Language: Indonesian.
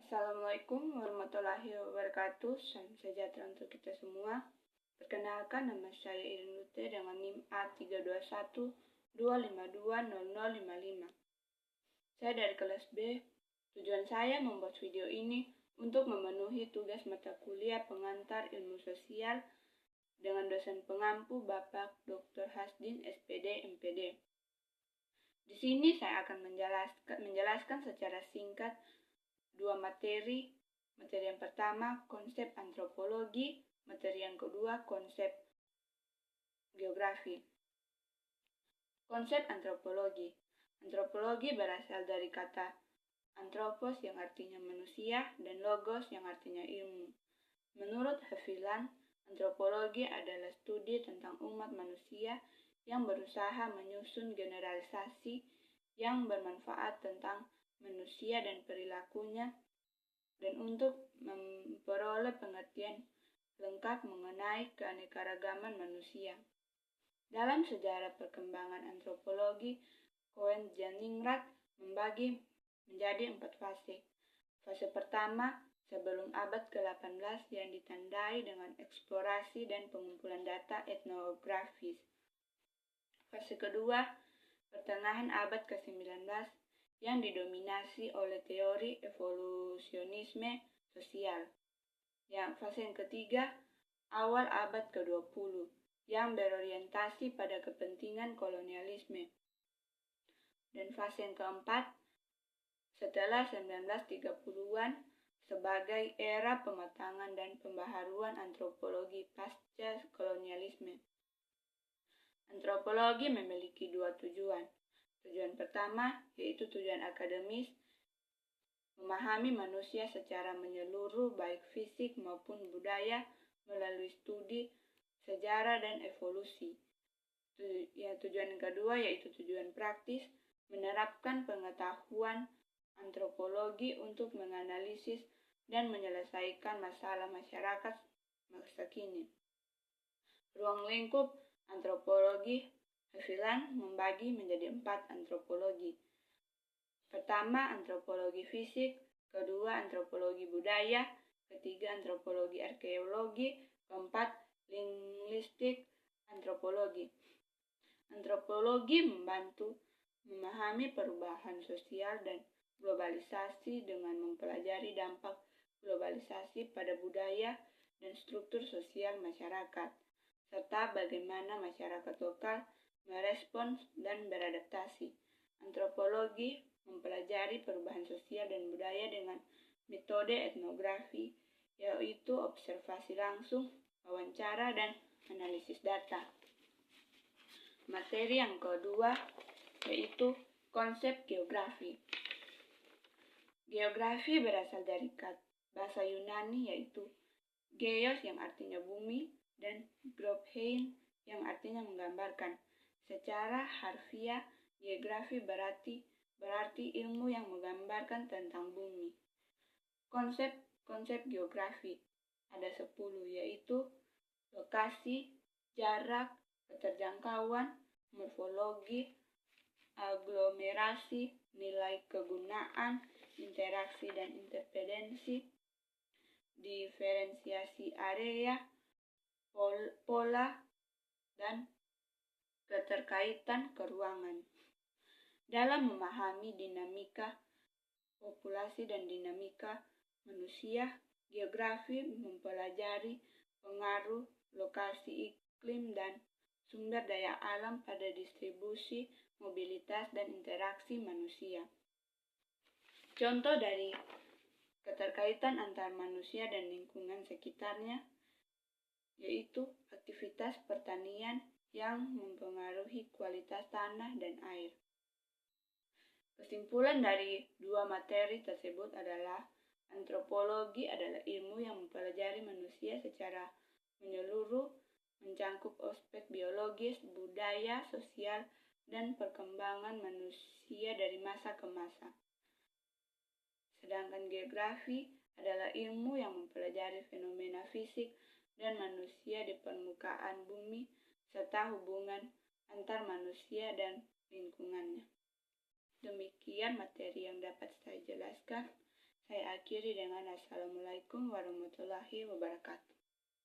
Assalamualaikum warahmatullahi wabarakatuh. Salam sejahtera untuk kita semua. Perkenalkan, nama saya Irin Lute dengan NIM A321-252-0055. Saya dari kelas B. Tujuan saya membuat video ini untuk memenuhi tugas mata kuliah pengantar ilmu sosial dengan dosen pengampu Bapak Dr. Hasdin, SPD, MPD. Di sini saya akan menjelaskan secara singkat dua materi. Materi yang pertama, konsep antropologi. Materi yang kedua, konsep geografi. Konsep antropologi. Antropologi berasal dari kata antropos yang artinya manusia dan logos yang artinya ilmu. Menurut Haviland, antropologi adalah studi tentang umat manusia yang berusaha menyusun generalisasi yang bermanfaat tentang manusia dan perilakunya, dan untuk memperoleh pengertian lengkap mengenai keanekaragaman manusia. Dalam sejarah perkembangan antropologi, Cohen-Janingrat membagi menjadi 4 fase. Fase pertama, sebelum abad ke-18 yang ditandai dengan eksplorasi dan pengumpulan data etnografis. Fase kedua, pertengahan abad ke-19 yang didominasi oleh teori evolusionisme sosial. Fase yang ketiga, awal abad ke-20 yang berorientasi pada kepentingan kolonialisme. Dan fase yang keempat, setelah 1930-an sebagai era pematangan dan pembaharuan antropologi pasca kolonialisme. Antropologi memiliki dua tujuan. Tujuan pertama yaitu tujuan akademis, memahami manusia secara menyeluruh baik fisik maupun budaya melalui studi sejarah dan evolusi. Tujuan yang kedua yaitu tujuan praktis, menerapkan pengetahuan antropologi untuk menganalisis dan menyelesaikan masalah masyarakat masa kini. Ruang lingkup antropologi, Haviland membagi menjadi 4 antropologi. Pertama, antropologi fisik. Kedua, antropologi budaya. Ketiga, antropologi arkeologi. Keempat, linguistik antropologi. Antropologi membantu memahami perubahan sosial dan globalisasi dengan mempelajari dampak globalisasi pada budaya dan struktur sosial masyarakat, serta bagaimana masyarakat lokal merespons dan beradaptasi. Antropologi mempelajari perubahan sosial dan budaya dengan metode etnografi, yaitu observasi langsung, wawancara, dan analisis data. Materi yang kedua yaitu konsep geografi. Geografi berasal dari bahasa Yunani yaitu geos yang artinya bumi dan graphein yang artinya menggambarkan. Secara harfiah, geografi berarti ilmu yang menggambarkan tentang bumi. Konsep geografi ada 10, yaitu lokasi, jarak, keterjangkauan, morfologi, aglomerasi, nilai kegunaan, interaksi dan interdependensi, diferensiasi area, pola, dan keterkaitan keruangan. Dalam memahami dinamika populasi dan dinamika manusia, geografi mempelajari pengaruh lokasi, iklim, dan sumber daya alam pada distribusi, mobilitas, dan interaksi manusia. Contoh dari keterkaitan antar manusia dan lingkungan sekitarnya yaitu aktivitas pertanian yang mempengaruhi kualitas tanah dan air. Kesimpulan dari dua materi tersebut adalah antropologi adalah ilmu yang mempelajari manusia secara menyeluruh, mencangkup aspek biologis, budaya, sosial, dan perkembangan manusia dari masa ke masa. Sedangkan geografi adalah ilmu yang mempelajari fenomena fisik dan manusia di permukaan bumi serta hubungan antar manusia dan lingkungannya. Demikian materi yang dapat saya jelaskan. Saya akhiri dengan Assalamualaikum warahmatullahi wabarakatuh.